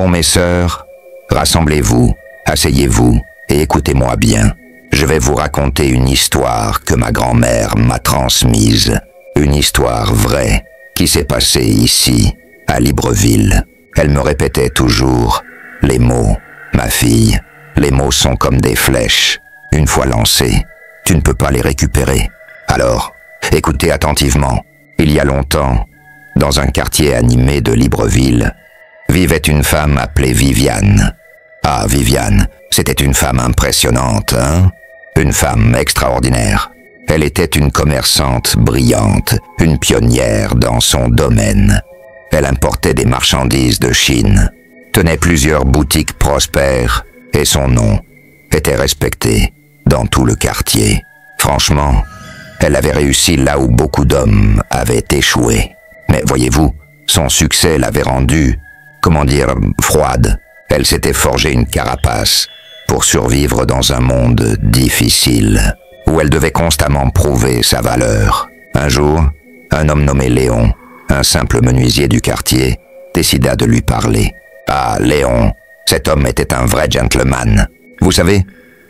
Bon, mes sœurs, rassemblez-vous, asseyez-vous et écoutez-moi bien. Je vais vous raconter une histoire que ma grand-mère m'a transmise. Une histoire vraie qui s'est passée ici, à Libreville. Elle me répétait toujours les mots. Ma fille, les mots sont comme des flèches. Une fois lancés, tu ne peux pas les récupérer. Alors, écoutez attentivement. Il y a longtemps, dans un quartier animé de Libreville, vivait une femme appelée Viviane. Ah, Viviane, c'était une femme impressionnante, hein? Une femme extraordinaire. Elle était une commerçante brillante, une pionnière dans son domaine. Elle importait des marchandises de Chine, tenait plusieurs boutiques prospères, et son nom était respecté dans tout le quartier. Franchement, elle avait réussi là où beaucoup d'hommes avaient échoué. Mais voyez-vous, son succès l'avait rendue, comment dire, froide. Elle s'était forgé une carapace pour survivre dans un monde difficile, où elle devait constamment prouver sa valeur. Un jour, un homme nommé Léon, un simple menuisier du quartier, décida de lui parler. Ah, Léon, cet homme était un vrai gentleman. Vous savez,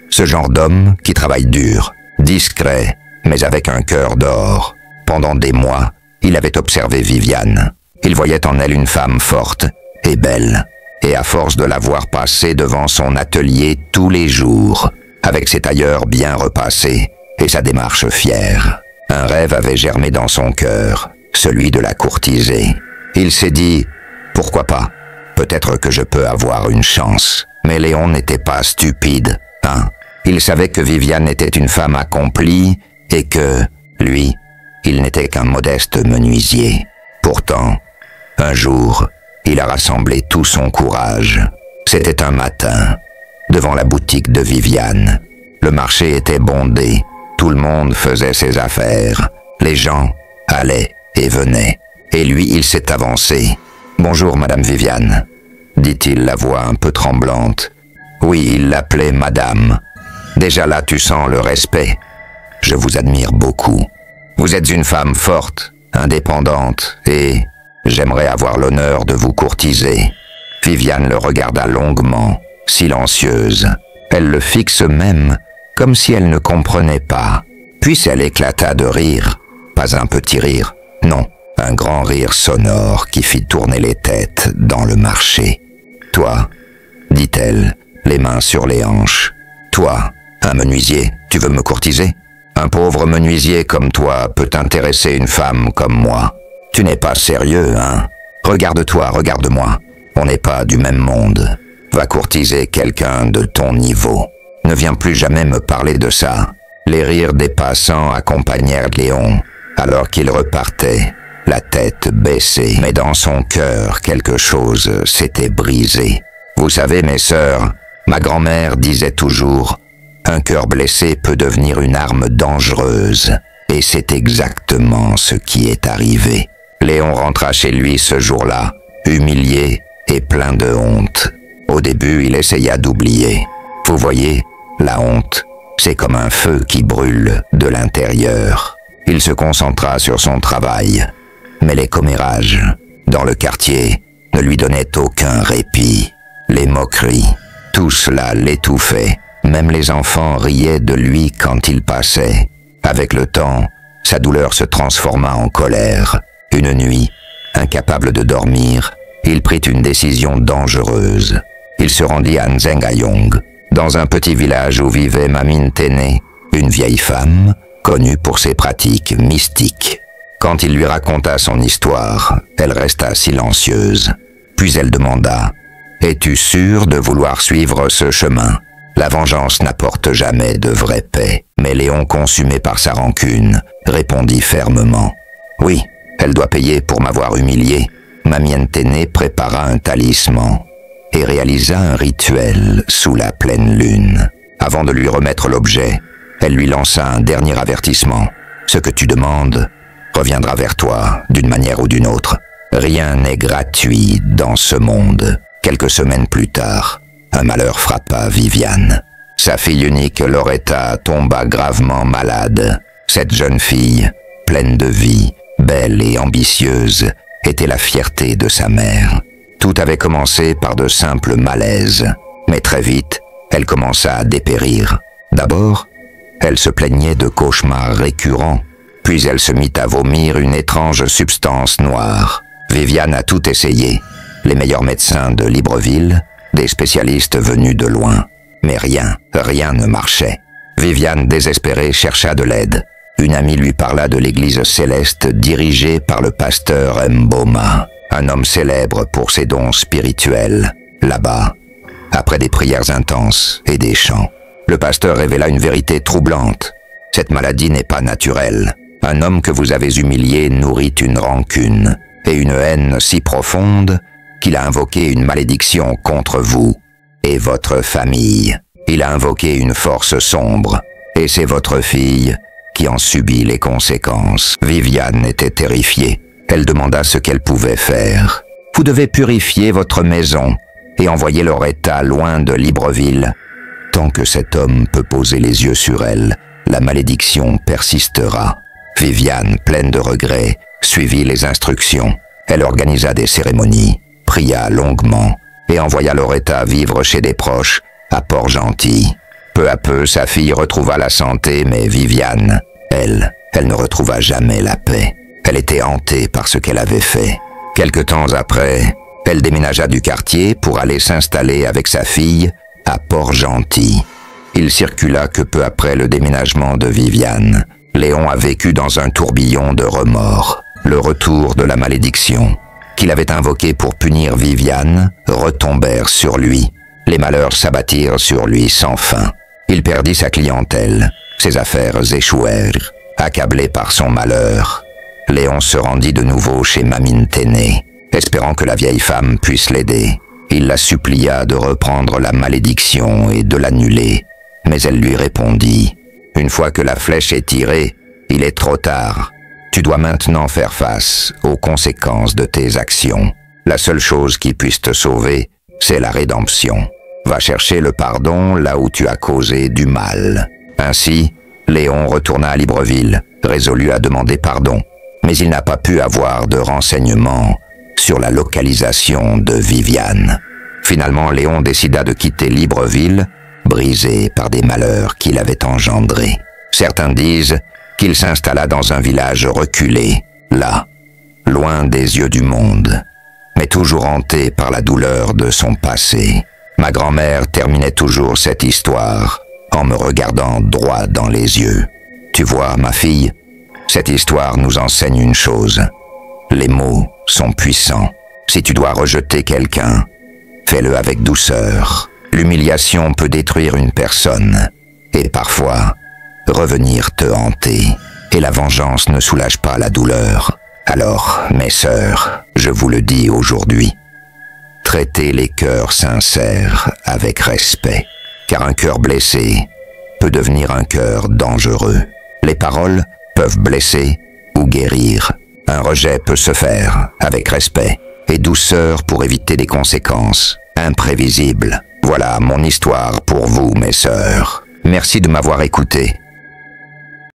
ce genre d'homme qui travaille dur, discret, mais avec un cœur d'or. Pendant des mois, il avait observé Viviane. Il voyait en elle une femme forte et belle. Et à force de la voir passer devant son atelier tous les jours, avec ses tailleurs bien repassés et sa démarche fière, un rêve avait germé dans son cœur, celui de la courtiser. Il s'est dit, pourquoi pas? Peut-être que je peux avoir une chance. Mais Léon n'était pas stupide, hein? Il savait que Viviane était une femme accomplie et que, lui, il n'était qu'un modeste menuisier. Pourtant, un jour, il a rassemblé tout son courage. C'était un matin, devant la boutique de Viviane. Le marché était bondé, tout le monde faisait ses affaires. Les gens allaient et venaient. Et lui, il s'est avancé. « Bonjour, Madame Viviane », dit-il, la voix un peu tremblante. Oui, il l'appelait Madame. Déjà là, tu sens le respect. Je vous admire beaucoup. Vous êtes une femme forte, indépendante, et j'aimerais avoir l'honneur de vous courtiser. Viviane le regarda longuement, silencieuse. Elle le fixe même, comme si elle ne comprenait pas. Puis elle éclata de rire. Pas un petit rire, non, un grand rire sonore qui fit tourner les têtes dans le marché. « Toi, dit-elle, les mains sur les hanches. Toi, un menuisier, tu veux me courtiser? Un pauvre menuisier comme toi peut intéresser une femme comme moi. Tu n'es pas sérieux, hein? Regarde-toi, regarde-moi. On n'est pas du même monde. Va courtiser quelqu'un de ton niveau. Ne viens plus jamais me parler de ça. » Les rires des passants accompagnèrent Léon, alors qu'il repartait, la tête baissée. Mais dans son cœur, quelque chose s'était brisé. Vous savez, mes sœurs, ma grand-mère disait toujours « Un cœur blessé peut devenir une arme dangereuse. » Et c'est exactement ce qui est arrivé. Léon rentra chez lui ce jour-là, humilié et plein de honte. Au début, il essaya d'oublier. Vous voyez, la honte, c'est comme un feu qui brûle de l'intérieur. Il se concentra sur son travail. Mais les commérages, dans le quartier, ne lui donnaient aucun répit. Les moqueries, tout cela l'étouffait. Même les enfants riaient de lui quand il passait. Avec le temps, sa douleur se transforma en colère. Une nuit, incapable de dormir, il prit une décision dangereuse. Il se rendit à Nzengayong, dans un petit village où vivait Mamine Tene, une vieille femme connue pour ses pratiques mystiques. Quand il lui raconta son histoire, elle resta silencieuse. Puis elle demanda « Es-tu sûr de vouloir suivre ce chemin ? La vengeance n'apporte jamais de vraie paix. » Mais Léon, consumé par sa rancune, répondit fermement « Oui, elle doit payer pour m'avoir humilié. » Mamine Tene prépara un talisman et réalisa un rituel sous la pleine lune. Avant de lui remettre l'objet, elle lui lança un dernier avertissement. « Ce que tu demandes reviendra vers toi d'une manière ou d'une autre. Rien n'est gratuit dans ce monde. » Quelques semaines plus tard, un malheur frappa Viviane. Sa fille unique, Loretta, tomba gravement malade. Cette jeune fille, pleine de vie, belle et ambitieuse, était la fierté de sa mère. Tout avait commencé par de simples malaises, mais très vite, elle commença à dépérir. D'abord, elle se plaignait de cauchemars récurrents, puis elle se mit à vomir une étrange substance noire. Viviane a tout essayé, les meilleurs médecins de Libreville, des spécialistes venus de loin. Mais rien ne marchait. Viviane, désespérée, chercha de l'aide. Une amie lui parla de l'église céleste dirigée par le pasteur Mboma, un homme célèbre pour ses dons spirituels. Là-bas, après des prières intenses et des chants, le pasteur révéla une vérité troublante. Cette maladie n'est pas naturelle. Un homme que vous avez humilié nourrit une rancune et une haine si profonde qu'il a invoqué une malédiction contre vous et votre famille. Il a invoqué une force sombre, et c'est votre fille qui en subit les conséquences. Viviane était terrifiée. Elle demanda ce qu'elle pouvait faire. « Vous devez purifier votre maison et envoyer Loretta loin de Libreville. Tant que cet homme peut poser les yeux sur elle, la malédiction persistera. » Viviane, pleine de regrets, suivit les instructions. Elle organisa des cérémonies, pria longuement et envoya Loretta vivre chez des proches à Port-Gentil. Peu à peu, sa fille retrouva la santé, mais Viviane, elle ne retrouva jamais la paix. Elle était hantée par ce qu'elle avait fait. Quelque temps après, elle déménagea du quartier pour aller s'installer avec sa fille à Port-Gentil. Il circula que peu après le déménagement de Viviane, Léon a vécu dans un tourbillon de remords. Le retour de la malédiction qu'il avait invoquée pour punir Viviane retombèrent sur lui. Les malheurs s'abattirent sur lui sans fin. Il perdit sa clientèle, ses affaires échouèrent. Accablé par son malheur, Léon se rendit de nouveau chez Mamine Téné, espérant que la vieille femme puisse l'aider. Il la supplia de reprendre la malédiction et de l'annuler, mais elle lui répondit « Une fois que la flèche est tirée, il est trop tard. Tu dois maintenant faire face aux conséquences de tes actions. La seule chose qui puisse te sauver, c'est la rédemption. Va chercher le pardon là où tu as causé du mal. » Ainsi, Léon retourna à Libreville, résolu à demander pardon, mais il n'a pas pu avoir de renseignements sur la localisation de Viviane. Finalement, Léon décida de quitter Libreville, brisé par des malheurs qu'il avait engendrés. Certains disent qu'il s'installa dans un village reculé, là, loin des yeux du monde, mais toujours hanté par la douleur de son passé. Ma grand-mère terminait toujours cette histoire en me regardant droit dans les yeux. Tu vois, ma fille, cette histoire nous enseigne une chose. Les mots sont puissants. Si tu dois rejeter quelqu'un, fais-le avec douceur. L'humiliation peut détruire une personne et parfois revenir te hanter. Et la vengeance ne soulage pas la douleur. Alors, mes sœurs, je vous le dis aujourd'hui, traitez les cœurs sincères avec respect, car un cœur blessé peut devenir un cœur dangereux. Les paroles peuvent blesser ou guérir. Un rejet peut se faire avec respect et douceur pour éviter des conséquences imprévisibles. Voilà mon histoire pour vous, mes sœurs. Merci de m'avoir écouté.